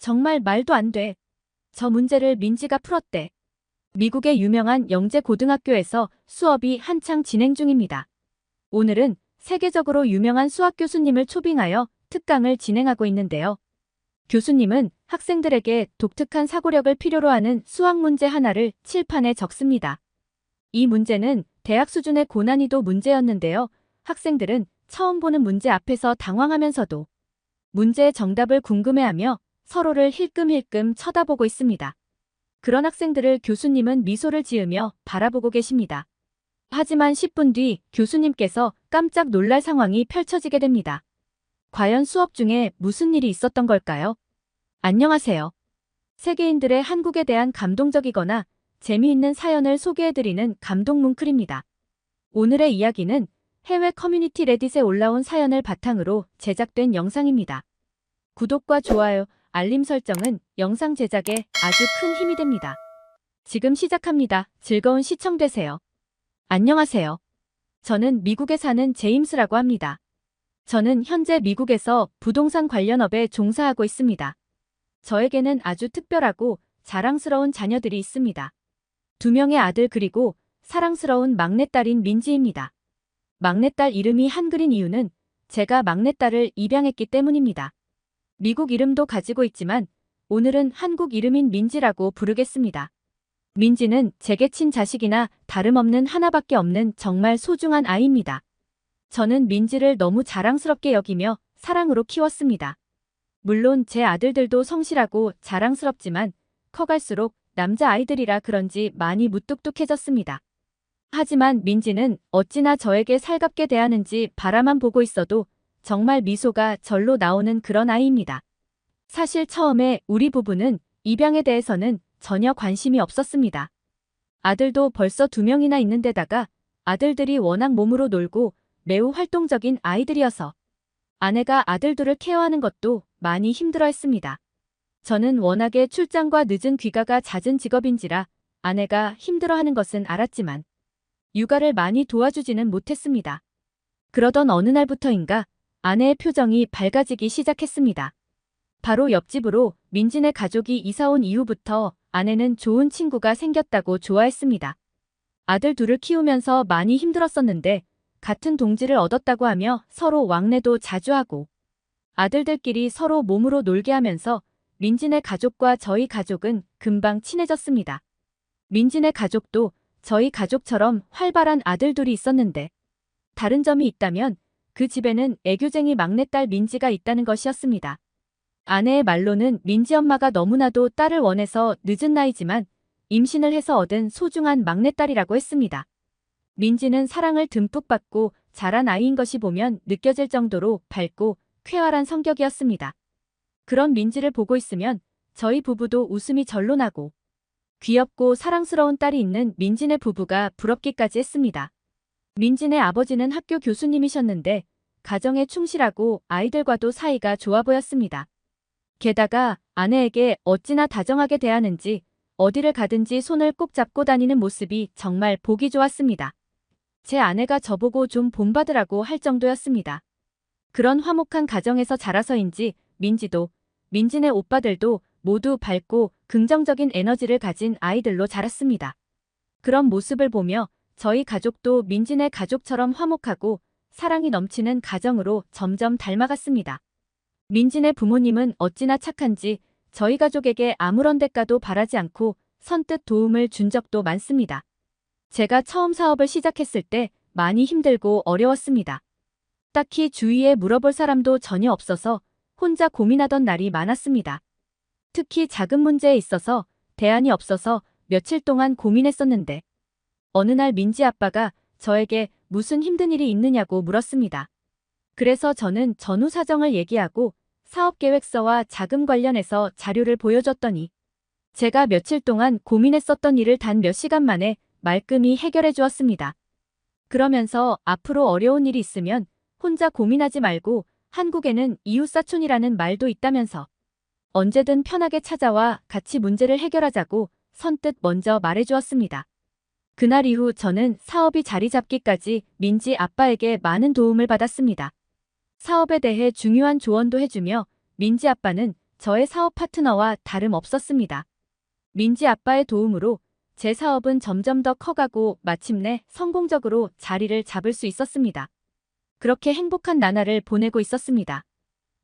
정말 말도 안 돼. 저 문제를 민지가 풀었대. 미국의 유명한 영재 고등학교에서 수업이 한창 진행 중입니다. 오늘은 세계적으로 유명한 수학 교수님을 초빙하여 특강을 진행하고 있는데요. 교수님은 학생들에게 독특한 사고력을 필요로 하는 수학 문제 하나를 칠판에 적습니다. 이 문제는 대학 수준의 고난이도 문제였는데요. 학생들은 처음 보는 문제 앞에서 당황하면서도 문제의 정답을 궁금해하며 서로를 힐끔힐끔 쳐다보고 있습니다. 그런 학생들을 교수님은 미소를 지으며 바라보고 계십니다. 하지만 10분 뒤 교수님께서 깜짝 놀랄 상황이 펼쳐지게 됩니다. 과연 수업 중에 무슨 일이 있었던 걸까요? 안녕하세요. 세계인들의 한국에 대한 감동적이거나 재미있는 사연을 소개해드리는 감동 뭉클입니다. 오늘의 이야기는 해외 커뮤니티 레딧에 올라온 사연을 바탕으로 제작된 영상입니다. 구독과 좋아요, 알림 설정은 영상 제작에 아주 큰 힘이 됩니다. 지금 시작합니다. 즐거운 시청 되세요. 안녕하세요. 저는 미국에 사는 제임스라고 합니다. 저는 현재 미국에서 부동산 관련 업에 종사하고 있습니다. 저에게는 아주 특별하고 자랑스러운 자녀들이 있습니다. 2명의 아들 그리고 사랑스러운 막내딸인 민지입니다. 막내딸 이름이 한글인 이유는 제가 막내딸을 입양했기 때문입니다. 미국 이름도 가지고 있지만 오늘은 한국 이름인 민지라고 부르겠습니다. 민지는 제게 친자식이나 다름없는 하나밖에 없는 정말 소중한 아이입니다. 저는 민지를 너무 자랑스럽게 여기며 사랑으로 키웠습니다. 물론 제 아들들도 성실하고 자랑스럽지만 커갈수록 남자아이들이라 그런지 많이 무뚝뚝해졌습니다. 하지만 민지는 어찌나 저에게 살갑게 대하는지 바라만 보고 있어도 정말 미소가 절로 나오는 그런 아이입니다. 사실 처음에 우리 부부는 입양에 대해서는 전혀 관심이 없었습니다. 아들도 벌써 2명이나 있는데다가 아들들이 워낙 몸으로 놀고 매우 활동적인 아이들이어서 아내가 아들들을 케어하는 것도 많이 힘들어했습니다. 저는 워낙에 출장과 늦은 귀가가 잦은 직업인지라 아내가 힘들어하는 것은 알았지만 육아를 많이 도와주지는 못했습니다. 그러던 어느 날부터인가 아내의 표정이 밝아지기 시작했습니다. 바로 옆집으로 민지네 가족이 이사온 이후부터 아내는 좋은 친구가 생겼다고 좋아했습니다. 아들 둘을 키우면서 많이 힘들었었는데 같은 동지를 얻었다고 하며 서로 왕래도 자주 하고 아들들끼리 서로 몸으로 놀게 하면서 민지네 가족과 저희 가족은 금방 친해졌습니다. 민지네 가족도 저희 가족처럼 활발한 아들 둘이 있었는데 다른 점이 있다면 그 집에는 애교쟁이 막내딸 민지가 있다는 것이었습니다. 아내의 말로는 민지 엄마가 너무나도 딸을 원해서 늦은 나이지만 임신을 해서 얻은 소중한 막내딸이라고 했습니다. 민지는 사랑을 듬뿍 받고 자란 아이인 것이 보면 느껴질 정도로 밝고 쾌활한 성격이었습니다. 그런 민지를 보고 있으면 저희 부부도 웃음이 절로 나고 귀엽고 사랑스러운 딸이 있는 민지네 부부가 부럽기까지 했습니다. 민지네 아버지는 학교 교수님이셨는데 가정에 충실하고 아이들과도 사이가 좋아 보였습니다. 게다가 아내에게 어찌나 다정하게 대하는지 어디를 가든지 손을 꼭 잡고 다니는 모습이 정말 보기 좋았습니다. 제 아내가 저보고 좀 본받으라고 할 정도였습니다. 그런 화목한 가정에서 자라서인지 민지도 민지네 오빠들도 모두 밝고 긍정적인 에너지를 가진 아이들로 자랐습니다. 그런 모습을 보며 저희 가족도 민지네 가족처럼 화목하고 사랑이 넘치는 가정으로 점점 닮아갔습니다. 민지네 부모님은 어찌나 착한지 저희 가족에게 아무런 대가도 바라지 않고 선뜻 도움을 준 적도 많습니다. 제가 처음 사업을 시작했을 때 많이 힘들고 어려웠습니다. 딱히 주위에 물어볼 사람도 전혀 없어서 혼자 고민하던 날이 많았습니다. 특히 작은 문제에 있어서 대안이 없어서 며칠 동안 고민했었는데 어느 날 민지 아빠가 저에게 무슨 힘든 일이 있느냐고 물었습니다. 그래서 저는 전후 사정을 얘기하고 사업계획서와 자금 관련해서 자료를 보여줬더니 제가 며칠 동안 고민했었던 일을 단 몇 시간 만에 말끔히 해결해 주었습니다. 그러면서 앞으로 어려운 일이 있으면 혼자 고민하지 말고 한국에는 이웃사촌이라는 말도 있다면서 언제든 편하게 찾아와 같이 문제를 해결하자고 선뜻 먼저 말해주었습니다. 그날 이후 저는 사업이 자리 잡기까지 민지 아빠에게 많은 도움을 받았습니다. 사업에 대해 중요한 조언도 해주며 민지 아빠는 저의 사업 파트너와 다름없었습니다. 민지 아빠의 도움으로 제 사업은 점점 더 커가고 마침내 성공적으로 자리를 잡을 수 있었습니다. 그렇게 행복한 나날을 보내고 있었습니다.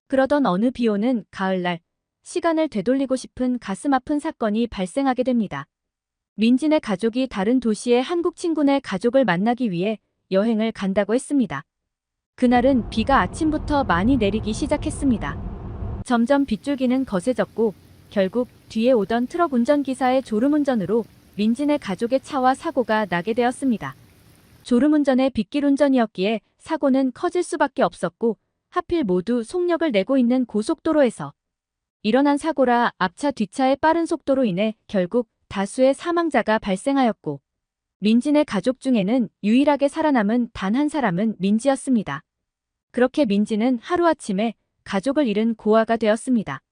그러던 어느 비 오는 가을날, 시간을 되돌리고 싶은 가슴 아픈 사건이 발생하게 됩니다. 민지네 가족이 다른 도시의 한국 친구네 가족을 만나기 위해 여행을 간다고 했습니다. 그날은 비가 아침부터 많이 내리기 시작했습니다. 점점 빗줄기는 거세졌고 결국 뒤에 오던 트럭 운전기사의 졸음운전으로 민지네 가족의 차와 사고가 나게 되었습니다. 졸음운전의 빗길 운전이었기에 사고는 커질 수밖에 없었고 하필 모두 속력을 내고 있는 고속도로에서 일어난 사고라 앞차 뒤차의 빠른 속도로 인해 결국 다수의 사망자가 발생하였고 민지네 가족 중에는 유일하게 살아남은 단 한 사람은 민지였습니다. 그렇게 민지는 하루아침에 가족을 잃은 고아가 되었습니다.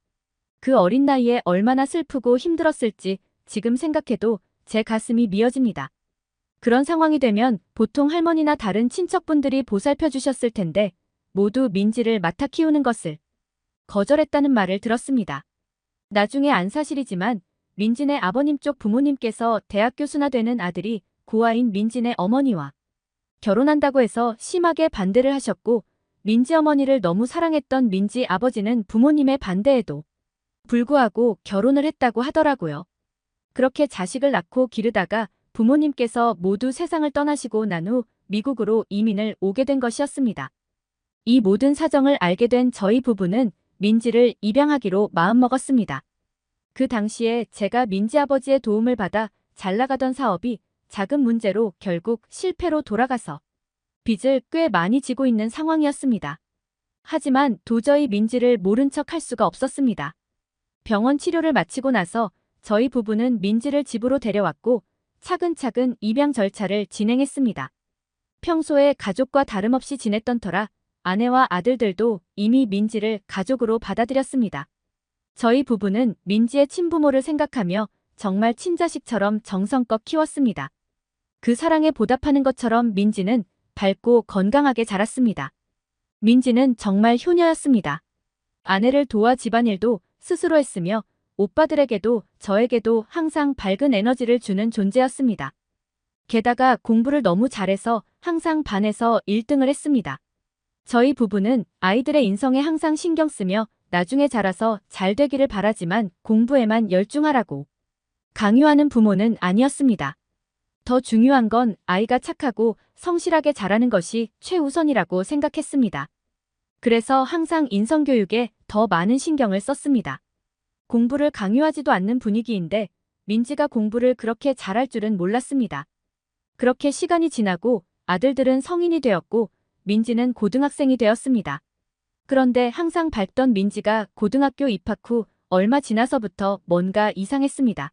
그 어린 나이에 얼마나 슬프고 힘들었을지 지금 생각해도 제 가슴이 미어집니다. 그런 상황이 되면 보통 할머니나 다른 친척분들이 보살펴 주셨을 텐데 모두 민지를 맡아 키우는 것을 거절했다는 말을 들었습니다. 나중에 안 사실이지만 민지네 아버님 쪽 부모님께서 대학 교수나 되는 아들이 고아인 민지네 어머니와 결혼한다고 해서 심하게 반대를 하셨고 민지 어머니를 너무 사랑했던 민지 아버지는 부모님의 반대에도 불구하고 결혼을 했다고 하더라고요. 그렇게 자식을 낳고 기르다가 부모님께서 모두 세상을 떠나시고 난 후 미국으로 이민을 오게 된 것이었습니다. 이 모든 사정을 알게 된 저희 부부는 민지를 입양하기로 마음먹었습니다. 그 당시에 제가 민지 아버지의 도움을 받아 잘 나가던 사업이 자금 문제로 결국 실패로 돌아가서 빚을 꽤 많이 지고 있는 상황이었습니다. 하지만 도저히 민지를 모른 척 할 수가 없었습니다. 병원 치료를 마치고 나서 저희 부부는 민지를 집으로 데려왔고 차근차근 입양 절차를 진행했습니다. 평소에 가족과 다름없이 지냈던 터라 아내와 아들들도 이미 민지를 가족으로 받아들였습니다. 저희 부부는 민지의 친부모를 생각하며 정말 친자식처럼 정성껏 키웠습니다. 그 사랑에 보답하는 것처럼 민지는 밝고 건강하게 자랐습니다. 민지는 정말 효녀였습니다. 아내를 도와 집안일도 스스로 했으며 오빠들에게도 저에게도 항상 밝은 에너지를 주는 존재였습니다. 게다가 공부를 너무 잘해서 항상 반에서 1등을 했습니다. 저희 부부는 아이들의 인성에 항상 신경 쓰며 나중에 자라서 잘 되기를 바라지만 공부에만 열중하라고 강요하는 부모는 아니었습니다. 더 중요한 건 아이가 착하고 성실하게 자라는 것이 최우선이라고 생각했습니다. 그래서 항상 인성교육에 더 많은 신경을 썼습니다. 공부를 강요하지도 않는 분위기인데 민지가 공부를 그렇게 잘할 줄은 몰랐습니다. 그렇게 시간이 지나고 아들들은 성인이 되었고 민지는 고등학생이 되었습니다. 그런데 항상 밝던 민지가 고등학교 입학 후 얼마 지나서부터 뭔가 이상했습니다.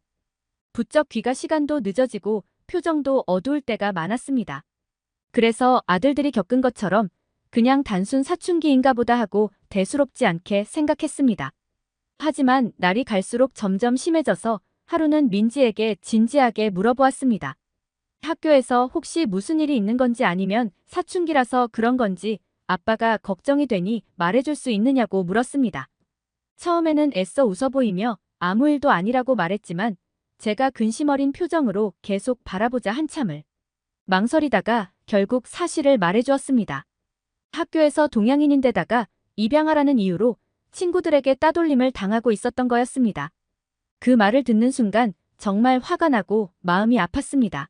부쩍 귀가 시간도 늦어지고 표정도 어두울 때가 많았습니다. 그래서 아들들이 겪은 것처럼 그냥 단순 사춘기인가 보다 하고 대수롭지 않게 생각했습니다. 하지만 날이 갈수록 점점 심해져서 하루는 민지에게 진지하게 물어보았습니다. 학교에서 혹시 무슨 일이 있는 건지 아니면 사춘기라서 그런 건지 아빠가 걱정이 되니 말해줄 수 있느냐고 물었습니다. 처음에는 애써 웃어 보이며 아무 일도 아니라고 말했지만 제가 근심 어린 표정으로 계속 바라보자 한참을 망설이다가 결국 사실을 말해주었습니다. 학교에서 동양인인데다가 입양하라는 이유로 친구들에게 따돌림을 당하고 있었던 거였습니다. 그 말을 듣는 순간 정말 화가 나고 마음이 아팠습니다.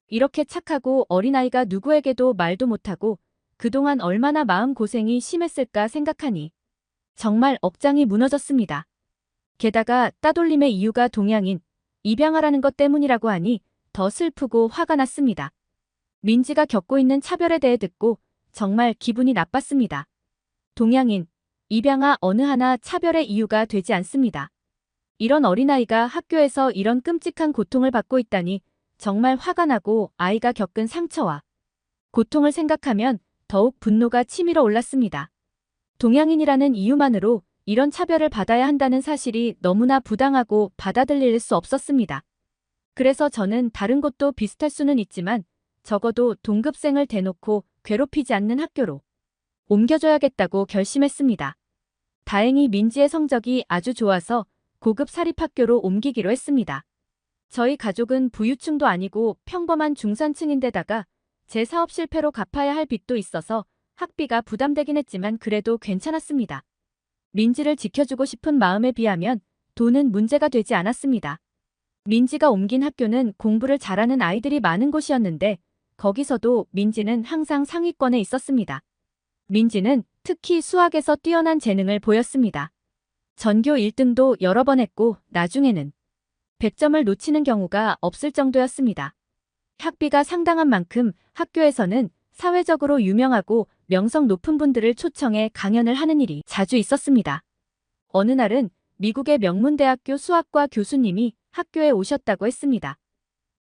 이렇게 착하고 어린아이가 누구에게도 말도 못하고 그동안 얼마나 마음고생이 심했을까 생각하니 정말 억장이 무너졌습니다. 게다가 따돌림의 이유가 동양인, 입양하라는 것 때문이라고 하니 더 슬프고 화가 났습니다. 민지가 겪고 있는 차별에 대해 듣고 정말 기분이 나빴습니다. 동양인, 입양아 어느 하나 차별의 이유가 되지 않습니다. 이런 어린아이가 학교에서 이런 끔찍한 고통을 받고 있다니 정말 화가 나고 아이가 겪은 상처와 고통을 생각하면 더욱 분노가 치밀어 올랐습니다. 동양인이라는 이유만으로 이런 차별을 받아야 한다는 사실이 너무나 부당하고 받아들일 수 없었습니다. 그래서 저는 다른 곳도 비슷할 수는 있지만 적어도 동급생을 대놓고 괴롭히지 않는 학교로 옮겨줘야겠다고 결심했습니다. 다행히 민지의 성적이 아주 좋아서 고급 사립학교로 옮기기로 했습니다. 저희 가족은 부유층도 아니고 평범한 중산층인데다가 제 사업 실패로 갚아야 할 빚도 있어서 학비가 부담되긴 했지만 그래도 괜찮았습니다. 민지를 지켜주고 싶은 마음에 비하면 돈은 문제가 되지 않았습니다. 민지가 옮긴 학교는 공부를 잘하는 아이들이 많은 곳이었는데 거기서도 민지는 항상 상위권에 있었습니다. 민지는 특히 수학에서 뛰어난 재능을 보였습니다. 전교 1등도 여러 번 했고 나중에는 100점을 놓치는 경우가 없을 정도였습니다. 학비가 상당한 만큼 학교에서는 사회적으로 유명하고 명성 높은 분들을 초청해 강연을 하는 일이 자주 있었습니다. 어느 날은 미국의 명문대학교 수학과 교수님이 학교에 오셨다고 했습니다.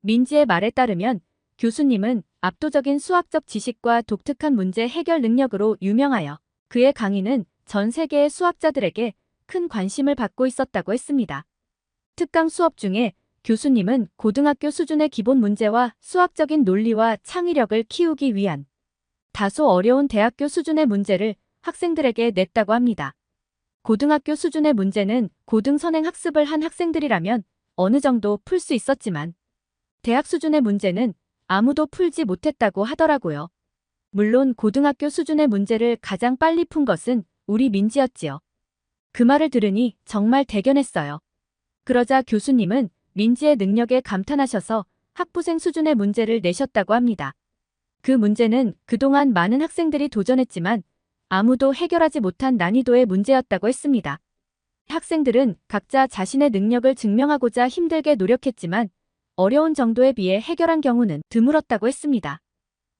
민지의 말에 따르면 교수님은 압도적인 수학적 지식과 독특한 문제 해결 능력으로 유명하여 그의 강의는 전 세계의 수학자들에게 큰 관심을 받고 있었다고 했습니다. 특강 수업 중에 교수님은 고등학교 수준의 기본 문제와 수학적인 논리와 창의력을 키우기 위한 다소 어려운 대학교 수준의 문제를 학생들에게 냈다고 합니다. 고등학교 수준의 문제는 고등 선행 학습을 한 학생들이라면 어느 정도 풀 수 있었지만 대학 수준의 문제는 아무도 풀지 못했다고 하더라고요. 물론 고등학교 수준의 문제를 가장 빨리 푼 것은 우리 민지였지요. 그 말을 들으니 정말 대견했어요. 그러자 교수님은 민지의 능력에 감탄하셔서 학부생 수준의 문제를 내셨다고 합니다. 그 문제는 그동안 많은 학생들이 도전했지만 아무도 해결하지 못한 난이도의 문제였다고 했습니다. 학생들은 각자 자신의 능력을 증명하고자 힘들게 노력했지만 어려운 정도에 비해 해결한 경우는 드물었다고 했습니다.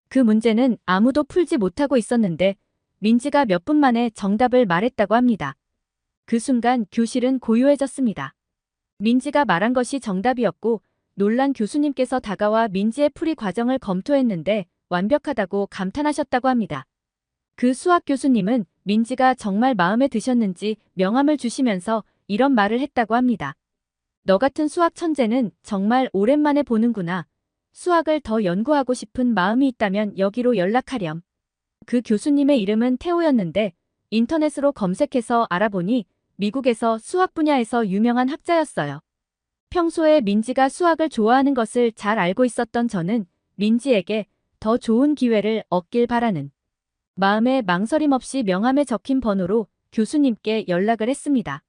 그 문제는 아무도 풀지 못하고 있었는데 민지가 몇 분 만에 정답을 말했다고 합니다. 그 순간 교실은 고요해졌습니다. 민지가 말한 것이 정답이었고 놀란 교수님께서 다가와 민지의 풀이 과정을 검토했는데 완벽하다고 감탄하셨다고 합니다. 그 수학 교수님은 민지가 정말 마음에 드셨는지 명함을 주시면서 이런 말을 했다고 합니다. 너 같은 수학 천재는 정말 오랜만에 보는구나. 수학을 더 연구하고 싶은 마음이 있다면 여기로 연락하렴. 그 교수님의 이름은 테오였는데 인터넷으로 검색해서 알아보니 미국에서 수학 분야에서 유명한 학자였어요. 평소에 민지가 수학을 좋아하는 것을 잘 알고 있었던 저는 민지에게 더 좋은 기회를 얻길 바라는 마음에 망설임 없이 명함에 적힌 번호로 교수님께 연락을 했습니다.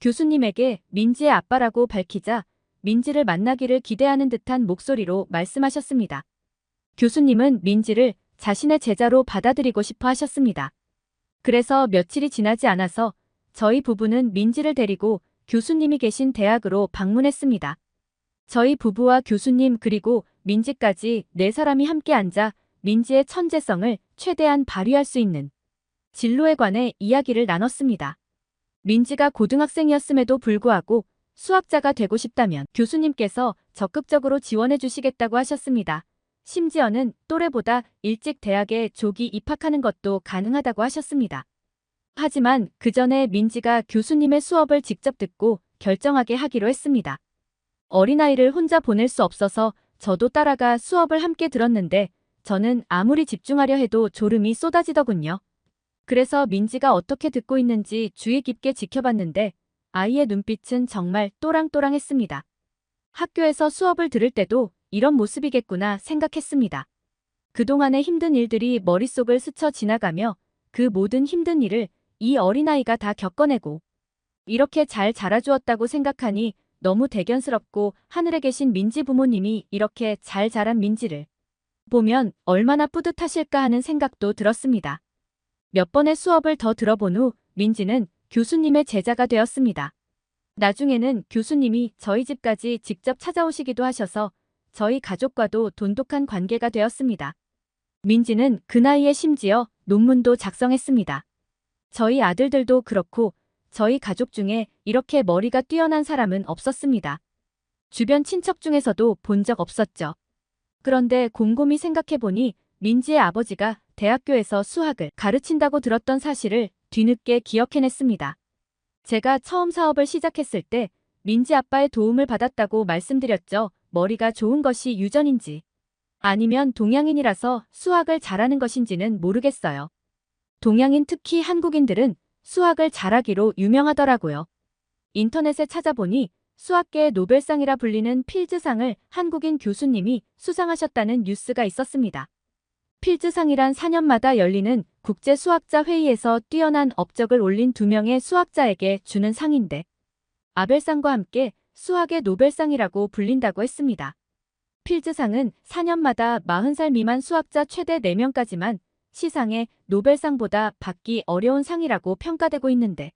교수님에게 민지의 아빠라고 밝히자 민지를 만나기를 기대하는 듯한 목소리로 말씀하셨습니다. 교수님은 민지를 자신의 제자로 받아들이고 싶어 하셨습니다. 그래서 며칠이 지나지 않아서 저희 부부는 민지를 데리고 교수님이 계신 대학으로 방문했습니다. 저희 부부와 교수님 그리고 민지까지 4사람이 함께 앉아 민지의 천재성을 최대한 발휘할 수 있는 진로에 관해 이야기를 나눴습니다. 민지가 고등학생이었음에도 불구하고 수학자가 되고 싶다면 교수님께서 적극적으로 지원해 주시겠다고 하셨습니다. 심지어는 또래보다 일찍 대학에 조기 입학하는 것도 가능하다고 하셨습니다. 하지만 그 전에 민지가 교수님의 수업을 직접 듣고 결정하게 하기로 했습니다. 어린아이를 혼자 보낼 수 없어서 저도 따라가 수업을 함께 들었는데 저는 아무리 집중하려 해도 졸음이 쏟아지더군요. 그래서 민지가 어떻게 듣고 있는지 주의 깊게 지켜봤는데 아이의 눈빛은 정말 또랑또랑했습니다. 학교에서 수업을 들을 때도 이런 모습이겠구나 생각했습니다. 그동안의 힘든 일들이 머릿속을 스쳐 지나가며 그 모든 힘든 일을 이 어린아이가 다 겪어내고 이렇게 잘 자라주었다고 생각하니 너무 대견스럽고 하늘에 계신 민지 부모님이 이렇게 잘 자란 민지를 보면 얼마나 뿌듯하실까 하는 생각도 들었습니다. 몇 번의 수업을 더 들어본 후 민지는 교수님의 제자가 되었습니다. 나중에는 교수님이 저희 집까지 직접 찾아오시기도 하셔서 저희 가족과도 돈독한 관계가 되었습니다. 민지는 그 나이에 심지어 논문도 작성했습니다. 저희 아들들도 그렇고 저희 가족 중에 이렇게 머리가 뛰어난 사람은 없었습니다. 주변 친척 중에서도 본 적 없었죠. 그런데 곰곰이 생각해보니 민지의 아버지가 대학교에서 수학을 가르친다고 들었던 사실을 뒤늦게 기억해냈습니다. 제가 처음 사업을 시작했을 때 민지 아빠의 도움을 받았다고 말씀드렸죠. 머리가 좋은 것이 유전인지 아니면 동양인이라서 수학을 잘하는 것인지는 모르겠어요. 동양인 특히 한국인들은 수학을 잘하기로 유명하더라고요. 인터넷에 찾아보니 수학계의 노벨상이라 불리는 필즈상을 한국인 교수님이 수상하셨다는 뉴스가 있었습니다. 필즈상이란 4년마다 열리는 국제 수학자 회의에서 뛰어난 업적을 올린 2명의 수학자에게 주는 상인데 아벨상과 함께 수학의 노벨상이라고 불린다고 했습니다. 필즈상은 4년마다 40살 미만 수학자 최대 4명까지만 시상해 노벨상보다 받기 어려운 상이라고 평가되고 있는데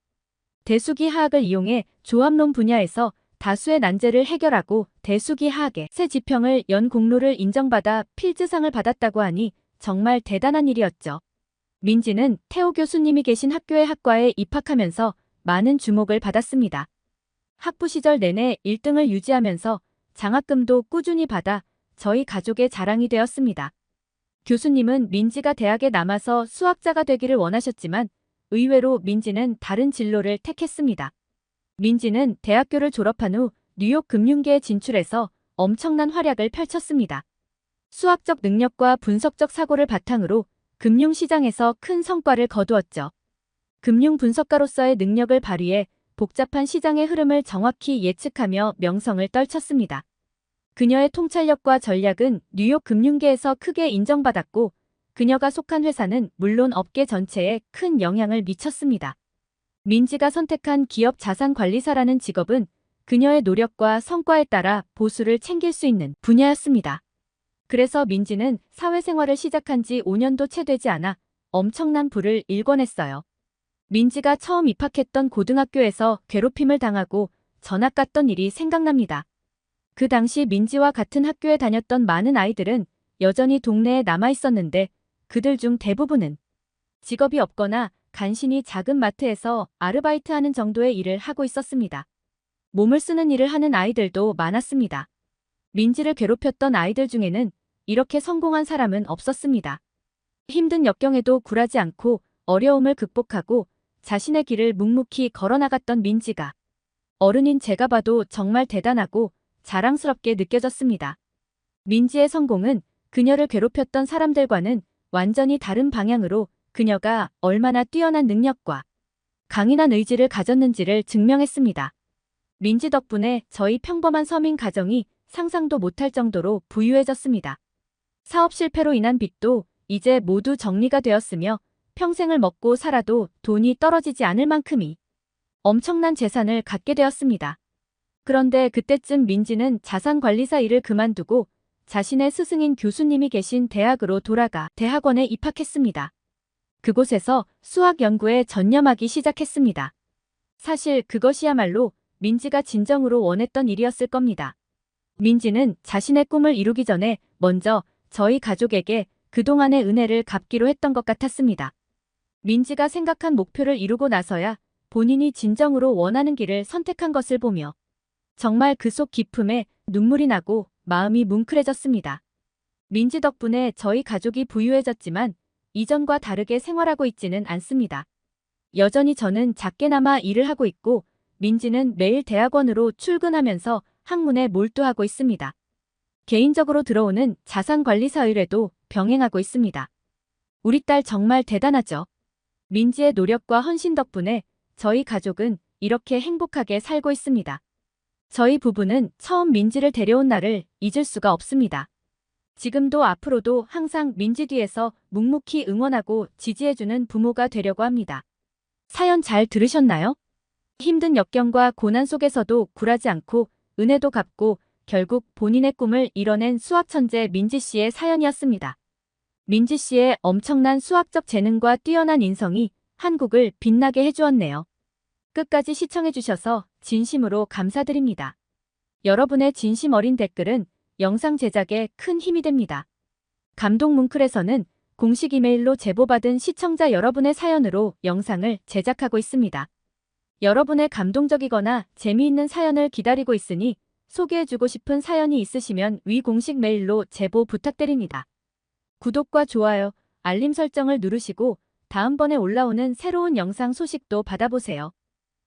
대수기 하학을 이용해 조합론 분야에서 다수의 난제를 해결하고 대수기 하학의 새 지평을 연 공로를 인정받아 필즈상을 받았다고 하니 정말 대단한 일이었죠. 민지는 태호 교수님이 계신 학교의 학과에 입학하면서 많은 주목을 받았습니다. 학부 시절 내내 1등을 유지하면서 장학금도 꾸준히 받아 저희 가족의 자랑이 되었습니다. 교수님은 민지가 대학에 남아서 수학자가 되기를 원하셨지만 의외로 민지는 다른 진로를 택했습니다. 민지는 대학교를 졸업한 후 뉴욕 금융계에 진출해서 엄청난 활약을 펼쳤습니다. 수학적 능력과 분석적 사고를 바탕으로 금융시장에서 큰 성과를 거두었죠. 금융 분석가로서의 능력을 발휘해 복잡한 시장의 흐름을 정확히 예측하며 명성을 떨쳤습니다. 그녀의 통찰력과 전략은 뉴욕 금융계에서 크게 인정받았고 그녀가 속한 회사는 물론 업계 전체에 큰 영향을 미쳤습니다. 민지가 선택한 기업 자산관리사라는 직업은 그녀의 노력과 성과에 따라 보수를 챙길 수 있는 분야였습니다. 그래서 민지는 사회생활을 시작한 지 5년도 채 되지 않아 엄청난 부를 일궈냈어요. 민지가 처음 입학했던 고등학교에서 괴롭힘을 당하고 전학 갔던 일이 생각납니다. 그 당시 민지와 같은 학교에 다녔던 많은 아이들은 여전히 동네에 남아 있었는데 그들 중 대부분은 직업이 없거나 간신히 작은 마트에서 아르바이트하는 정도의 일을 하고 있었습니다. 몸을 쓰는 일을 하는 아이들도 많았습니다. 민지를 괴롭혔던 아이들 중에는 이렇게 성공한 사람은 없었습니다. 힘든 역경에도 굴하지 않고 어려움을 극복하고 자신의 길을 묵묵히 걸어나갔던 민지가 어른인 제가 봐도 정말 대단하고 자랑스럽게 느껴졌습니다. 민지의 성공은 그녀를 괴롭혔던 사람들과는 완전히 다른 방향으로 그녀가 얼마나 뛰어난 능력과 강인한 의지를 가졌는지를 증명했습니다. 민지 덕분에 저희 평범한 서민 가정이 상상도 못할 정도로 부유해졌습니다. 사업 실패로 인한 빚도 이제 모두 정리가 되었으며 평생을 먹고 살아도 돈이 떨어지지 않을 만큼이 엄청난 재산을 갖게 되었습니다. 그런데 그때쯤 민지는 자산관리사 일을 그만두고 자신의 스승인 교수님이 계신 대학으로 돌아가 대학원에 입학했습니다. 그곳에서 수학 연구에 전념하기 시작했습니다. 사실 그것이야말로 민지가 진정으로 원했던 일이었을 겁니다. 민지는 자신의 꿈을 이루기 전에 먼저 저희 가족에게 그동안의 은혜를 갚기로 했던 것 같았습니다. 민지가 생각한 목표를 이루고 나서야 본인이 진정으로 원하는 길을 선택한 것을 보며 정말 그 속 깊음에 눈물이 나고 마음이 뭉클해졌습니다. 민지 덕분에 저희 가족이 부유해졌지만 이전과 다르게 생활하고 있지는 않습니다. 여전히 저는 작게나마 일을 하고 있고 민지는 매일 대학원으로 출근하면서 학문에 몰두하고 있습니다. 개인적으로 들어오는 자산관리사 의뢰도 병행하고 있습니다. 우리 딸 정말 대단하죠. 민지의 노력과 헌신 덕분에 저희 가족은 이렇게 행복하게 살고 있습니다. 저희 부부는 처음 민지를 데려온 날을 잊을 수가 없습니다. 지금도 앞으로도 항상 민지 뒤에서 묵묵히 응원하고 지지해주는 부모가 되려고 합니다. 사연 잘 들으셨나요? 힘든 역경과 고난 속에서도 굴하지 않고 은혜도 갚고 결국 본인의 꿈을 이뤄낸 수학천재 민지 씨의 사연이었습니다. 민지 씨의 엄청난 수학적 재능과 뛰어난 인성이 한국을 빛나게 해주었네요. 끝까지 시청해주셔서 진심으로 감사드립니다. 여러분의 진심 어린 댓글은 영상 제작에 큰 힘이 됩니다. 감동 뭉클에서는 공식 이메일로 제보받은 시청자 여러분의 사연으로 영상을 제작하고 있습니다. 여러분의 감동적이거나 재미있는 사연을 기다리고 있으니 소개해주고 싶은 사연이 있으시면 위 공식 메일로 제보 부탁드립니다. 구독과 좋아요, 알림 설정을 누르시고 다음번에 올라오는 새로운 영상 소식도 받아보세요.